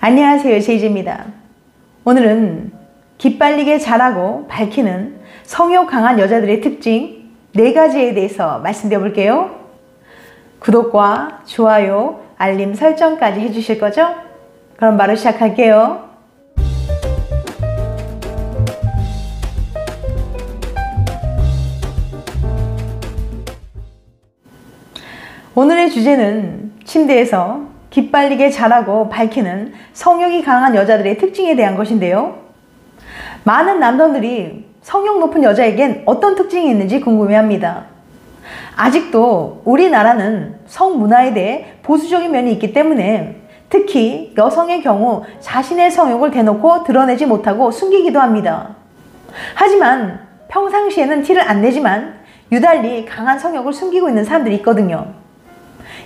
안녕하세요, 제이지입니다. 오늘은 기빨리게 자라고 밝히는 성욕 강한 여자들의 특징 4가지에 대해서 말씀드려 볼게요. 구독과 좋아요, 알림 설정까지 해주실 거죠? 그럼 바로 시작할게요. 오늘의 주제는 침대에서 기빨리게 자라고 밝히는 성욕이 강한 여자들의 특징에 대한 것인데요. 많은 남성들이 성욕 높은 여자에겐 어떤 특징이 있는지 궁금해합니다. 아직도 우리나라는 성문화에 대해 보수적인 면이 있기 때문에 특히 여성의 경우 자신의 성욕을 대놓고 드러내지 못하고 숨기기도 합니다. 하지만 평상시에는 티를 안 내지만 유달리 강한 성욕을 숨기고 있는 사람들이 있거든요.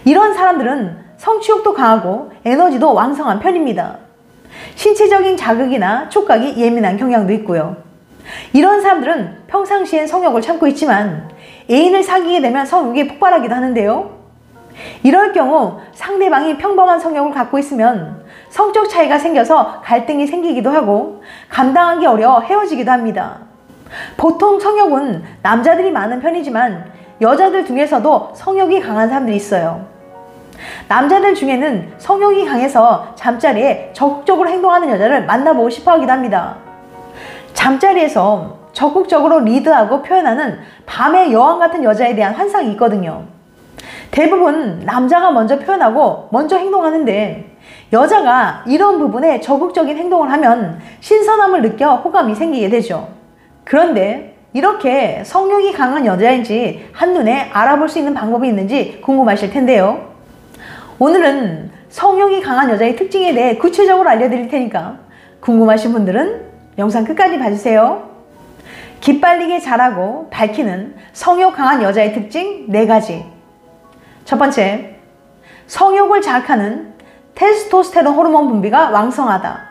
이런 사람들은 성취욕도 강하고 에너지도 왕성한 편입니다. 신체적인 자극이나 촉각이 예민한 경향도 있고요. 이런 사람들은 평상시엔 성욕을 참고 있지만 애인을 사귀게 되면 성욕이 폭발하기도 하는데요. 이럴 경우 상대방이 평범한 성욕을 갖고 있으면 성적 차이가 생겨서 갈등이 생기기도 하고 감당하기 어려워 헤어지기도 합니다. 보통 성욕은 남자들이 많은 편이지만 여자들 중에서도 성욕이 강한 사람들이 있어요. 남자들 중에는 성욕이 강해서 잠자리에 적극적으로 행동하는 여자를 만나보고 싶어 하기도 합니다. 잠자리에서 적극적으로 리드하고 표현하는 밤의 여왕 같은 여자에 대한 환상이 있거든요. 대부분 남자가 먼저 표현하고 먼저 행동하는데 여자가 이런 부분에 적극적인 행동을 하면 신선함을 느껴 호감이 생기게 되죠. 그런데 이렇게 성욕이 강한 여자인지 한눈에 알아볼 수 있는 방법이 있는지 궁금하실 텐데요. 오늘은 성욕이 강한 여자의 특징에 대해 구체적으로 알려드릴 테니까 궁금하신 분들은 영상 끝까지 봐주세요. 기빨리게 자라고 밝히는 성욕 강한 여자의 특징 4가지. 첫 번째, 성욕을 자극하는 테스토스테론 호르몬 분비가 왕성하다.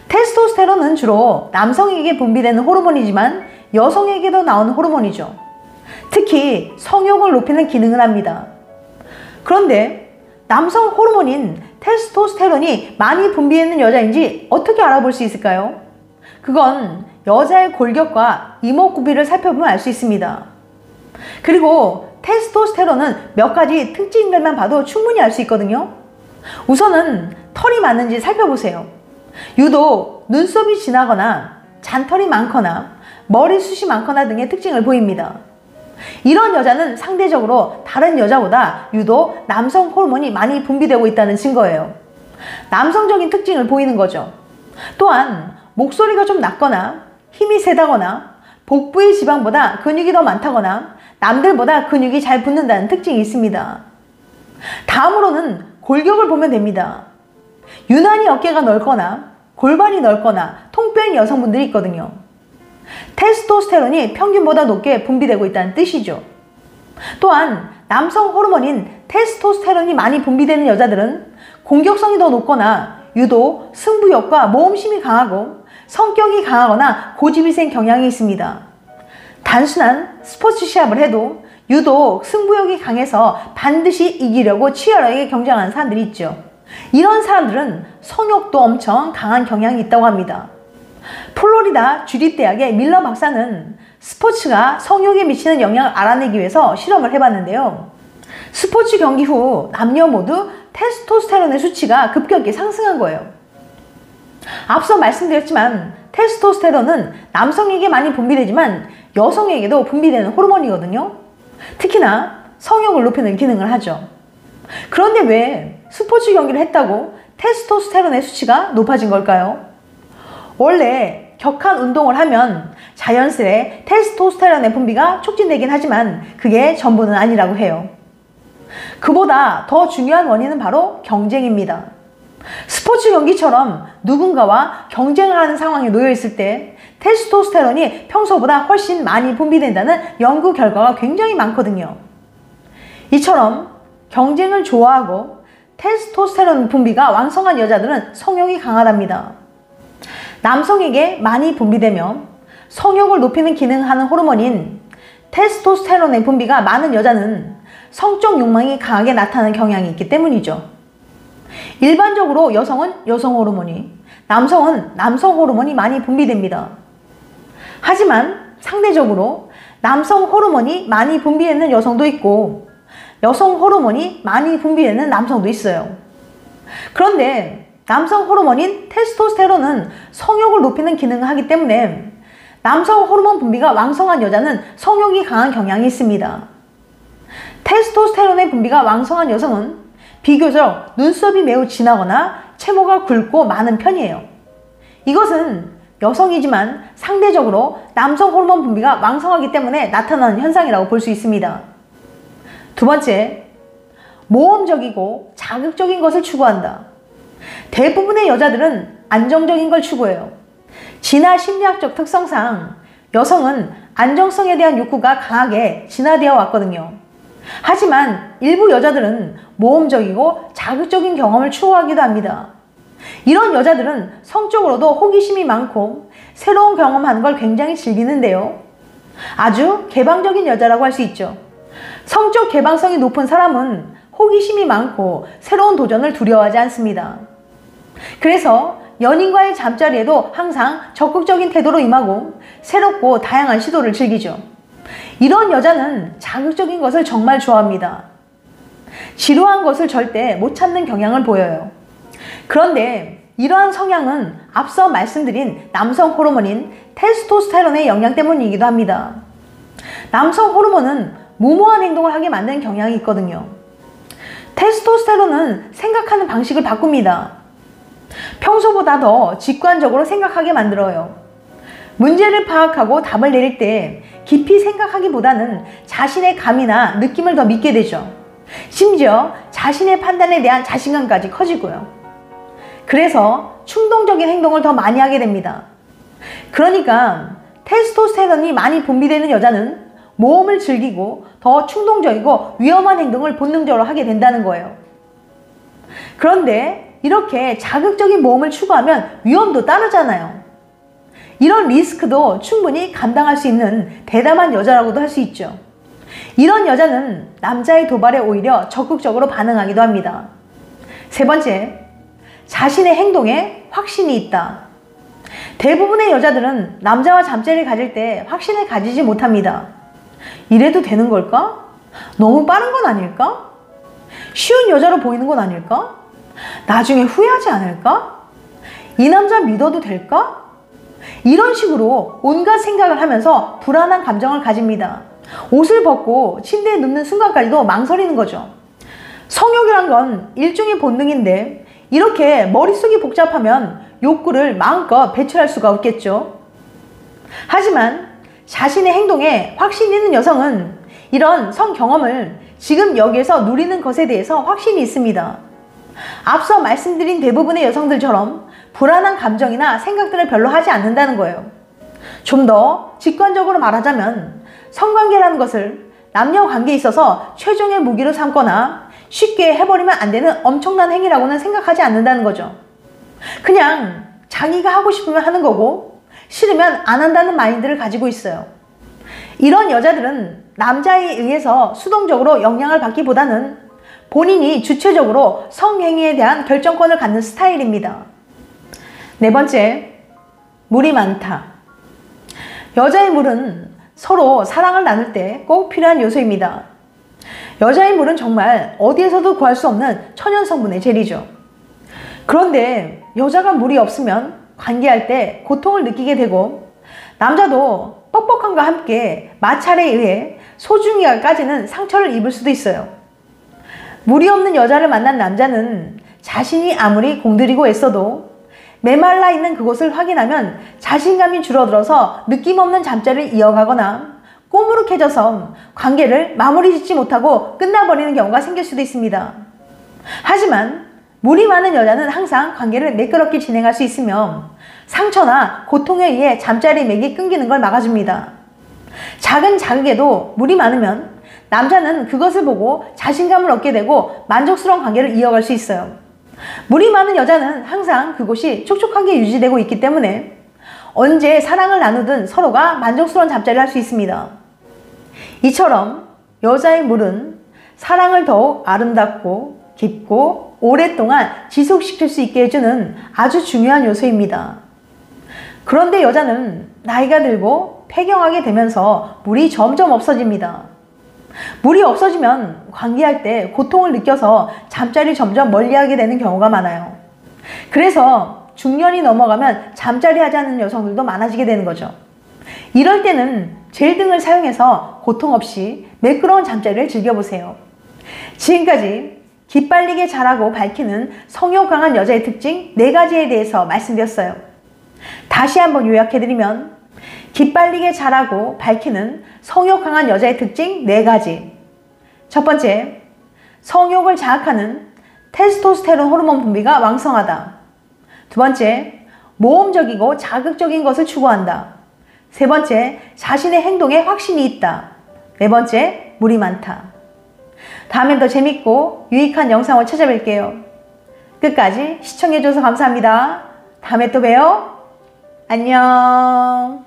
테스토스테론은 주로 남성에게 분비되는 호르몬이지만 여성에게도 나오는 호르몬이죠. 특히 성욕을 높이는 기능을 합니다. 그런데 남성 호르몬인 테스토스테론이 많이 분비되는 여자인지 어떻게 알아볼 수 있을까요? 그건 여자의 골격과 이목구비를 살펴보면 알 수 있습니다. 그리고 테스토스테론은 몇 가지 특징들만 봐도 충분히 알 수 있거든요. 우선은 털이 많은지 살펴보세요. 유독 눈썹이 진하거나 잔털이 많거나 머리숱이 많거나 등의 특징을 보입니다. 이런 여자는 상대적으로 다른 여자보다 유독 남성 호르몬이 많이 분비되고 있다는 증거예요. 남성적인 특징을 보이는 거죠. 또한 목소리가 좀 낮거나 힘이 세다거나 복부의 지방보다 근육이 더 많다거나 남들보다 근육이 잘 붙는다는 특징이 있습니다. 다음으로는 골격을 보면 됩니다. 유난히 어깨가 넓거나 골반이 넓거나 통뼈인 여성분들이 있거든요. 테스토스테론이 평균보다 높게 분비되고 있다는 뜻이죠. 또한 남성 호르몬인 테스토스테론이 많이 분비되는 여자들은 공격성이 더 높거나 유독 승부욕과 모험심이 강하고 성격이 강하거나 고집이 센 경향이 있습니다. 단순한 스포츠 시합을 해도 유독 승부욕이 강해서 반드시 이기려고 치열하게 경쟁하는 사람들이 있죠. 이런 사람들은 성욕도 엄청 강한 경향이 있다고 합니다. 플로리다 주립대학의 밀러 박사는 스포츠가 성욕에 미치는 영향을 알아내기 위해서 실험을 해봤는데요. 스포츠 경기 후 남녀 모두 테스토스테론의 수치가 급격히 상승한 거예요. 앞서 말씀드렸지만 테스토스테론은 남성에게 많이 분비되지만 여성에게도 분비되는 호르몬이거든요. 특히나 성욕을 높이는 기능을 하죠. 그런데 왜 스포츠 경기를 했다고 테스토스테론의 수치가 높아진 걸까요? 원래 격한 운동을 하면 자연스레 테스토스테론의 분비가 촉진되긴 하지만 그게 전부는 아니라고 해요. 그보다 더 중요한 원인은 바로 경쟁입니다. 스포츠 경기처럼 누군가와 경쟁을 하는 상황에 놓여 있을 때 테스토스테론이 평소보다 훨씬 많이 분비된다는 연구 결과가 굉장히 많거든요. 이처럼 경쟁을 좋아하고 테스토스테론 분비가 왕성한 여자들은 성욕이 강하답니다. 남성에게 많이 분비되며 성욕을 높이는 기능을 하는 호르몬인 테스토스테론의 분비가 많은 여자는 성적 욕망이 강하게 나타나는 경향이 있기 때문이죠. 일반적으로 여성은 여성 호르몬이, 남성은 남성 호르몬이 많이 분비됩니다. 하지만 상대적으로 남성 호르몬이 많이 분비되는 여성도 있고 여성 호르몬이 많이 분비되는 남성도 있어요. 그런데 남성 호르몬인 테스토스테론은 성욕을 높이는 기능을 하기 때문에 남성 호르몬 분비가 왕성한 여자는 성욕이 강한 경향이 있습니다. 테스토스테론의 분비가 왕성한 여성은 비교적 눈썹이 매우 진하거나 채모가 굵고 많은 편이에요. 이것은 여성이지만 상대적으로 남성 호르몬 분비가 왕성하기 때문에 나타나는 현상이라고 볼 수 있습니다. 두 번째, 모험적이고 자극적인 것을 추구한다. 대부분의 여자들은 안정적인 걸 추구해요. 진화 심리학적 특성상 여성은 안정성에 대한 욕구가 강하게 진화되어 왔거든요. 하지만 일부 여자들은 모험적이고 자극적인 경험을 추구하기도 합니다. 이런 여자들은 성적으로도 호기심이 많고 새로운 경험하는 걸 굉장히 즐기는데요. 아주 개방적인 여자라고 할 수 있죠. 성적 개방성이 높은 사람은 호기심이 많고 새로운 도전을 두려워하지 않습니다. 그래서 연인과의 잠자리에도 항상 적극적인 태도로 임하고 새롭고 다양한 시도를 즐기죠. 이런 여자는 자극적인 것을 정말 좋아합니다. 지루한 것을 절대 못 참는 경향을 보여요. 그런데 이러한 성향은 앞서 말씀드린 남성 호르몬인 테스토스테론의 영향 때문이기도 합니다. 남성 호르몬은 무모한 행동을 하게 만드는 경향이 있거든요. 테스토스테론은 생각하는 방식을 바꿉니다. 평소보다 더 직관적으로 생각하게 만들어요. 문제를 파악하고 답을 내릴 때 깊이 생각하기보다는 자신의 감이나 느낌을 더 믿게 되죠. 심지어 자신의 판단에 대한 자신감까지 커지고요. 그래서 충동적인 행동을 더 많이 하게 됩니다. 그러니까 테스토스테론이 많이 분비되는 여자는 모험을 즐기고 더 충동적이고 위험한 행동을 본능적으로 하게 된다는 거예요. 그런데 이렇게 자극적인 모험을 추구하면 위험도 따르잖아요. 이런 리스크도 충분히 감당할 수 있는 대담한 여자라고도 할 수 있죠. 이런 여자는 남자의 도발에 오히려 적극적으로 반응하기도 합니다. 세 번째, 자신의 행동에 확신이 있다. 대부분의 여자들은 남자와 잠자리를 가질 때 확신을 가지지 못합니다. 이래도 되는 걸까? 너무 빠른 건 아닐까? 쉬운 여자로 보이는 건 아닐까? 나중에 후회하지 않을까? 이 남자 믿어도 될까? 이런 식으로 온갖 생각을 하면서 불안한 감정을 가집니다. 옷을 벗고 침대에 눕는 순간까지도 망설이는 거죠. 성욕이란 건 일종의 본능인데 이렇게 머릿속이 복잡하면 욕구를 마음껏 배출할 수가 없겠죠. 하지만 자신의 행동에 확신이 있는 여성은 이런 성 경험을 지금 여기에서 누리는 것에 대해서 확신이 있습니다. 앞서 말씀드린 대부분의 여성들처럼 불안한 감정이나 생각들을 별로 하지 않는다는 거예요. 좀 더 직관적으로 말하자면 성관계라는 것을 남녀 관계에 있어서 최종의 무기로 삼거나 쉽게 해버리면 안 되는 엄청난 행위라고는 생각하지 않는다는 거죠. 그냥 자기가 하고 싶으면 하는 거고 싫으면 안 한다는 마인드를 가지고 있어요. 이런 여자들은 남자에 의해서 수동적으로 영향을 받기보다는 본인이 주체적으로 성행위에 대한 결정권을 갖는 스타일입니다. 네 번째, 물이 많다. 여자의 물은 서로 사랑을 나눌 때 꼭 필요한 요소입니다. 여자의 물은 정말 어디에서도 구할 수 없는 천연 성분의 젤이죠. 그런데 여자가 물이 없으면 관계할 때 고통을 느끼게 되고 남자도 뻑뻑함과 함께 마찰에 의해 소중이까지는 상처를 입을 수도 있어요. 물이 없는 여자를 만난 남자는 자신이 아무리 공들이고 애써도 메말라 있는 그곳을 확인하면 자신감이 줄어들어서 느낌 없는 잠자리를 이어가거나 꼬무룩해져서 관계를 마무리 짓지 못하고 끝나버리는 경우가 생길 수도 있습니다. 하지만 물이 많은 여자는 항상 관계를 매끄럽게 진행할 수 있으며 상처나 고통에 의해 잠자리 맥이 끊기는 걸 막아줍니다. 작은 자극에도 물이 많으면 남자는 그것을 보고 자신감을 얻게 되고 만족스러운 관계를 이어갈 수 있어요. 물이 많은 여자는 항상 그곳이 촉촉하게 유지되고 있기 때문에 언제 사랑을 나누든 서로가 만족스러운 잠자리를 할 수 있습니다. 이처럼 여자의 물은 사랑을 더욱 아름답고 깊고 오랫동안 지속시킬 수 있게 해주는 아주 중요한 요소입니다. 그런데 여자는 나이가 들고 폐경하게 되면서 물이 점점 없어집니다. 물이 없어지면 관계할 때 고통을 느껴서 잠자리를 점점 멀리하게 되는 경우가 많아요. 그래서 중년이 넘어가면 잠자리 하지 않는 여성들도 많아지게 되는 거죠. 이럴 때는 젤 등을 사용해서 고통 없이 매끄러운 잠자리를 즐겨보세요. 지금까지 기빨리게 자라고 밝히는 성욕 강한 여자의 특징 4가지에 대해서 말씀드렸어요. 다시 한번 요약해드리면 기빨리게 자라고 밝히는 성욕 강한 여자의 특징 4가지. 첫 번째, 성욕을 자극하는 테스토스테론 호르몬 분비가 왕성하다. 두 번째, 모험적이고 자극적인 것을 추구한다. 세 번째, 자신의 행동에 확신이 있다. 네 번째, 물이 많다. 다음엔 더 재밌고 유익한 영상을 찾아뵐게요. 끝까지 시청해줘서 감사합니다. 다음에 또 봬요. 안녕.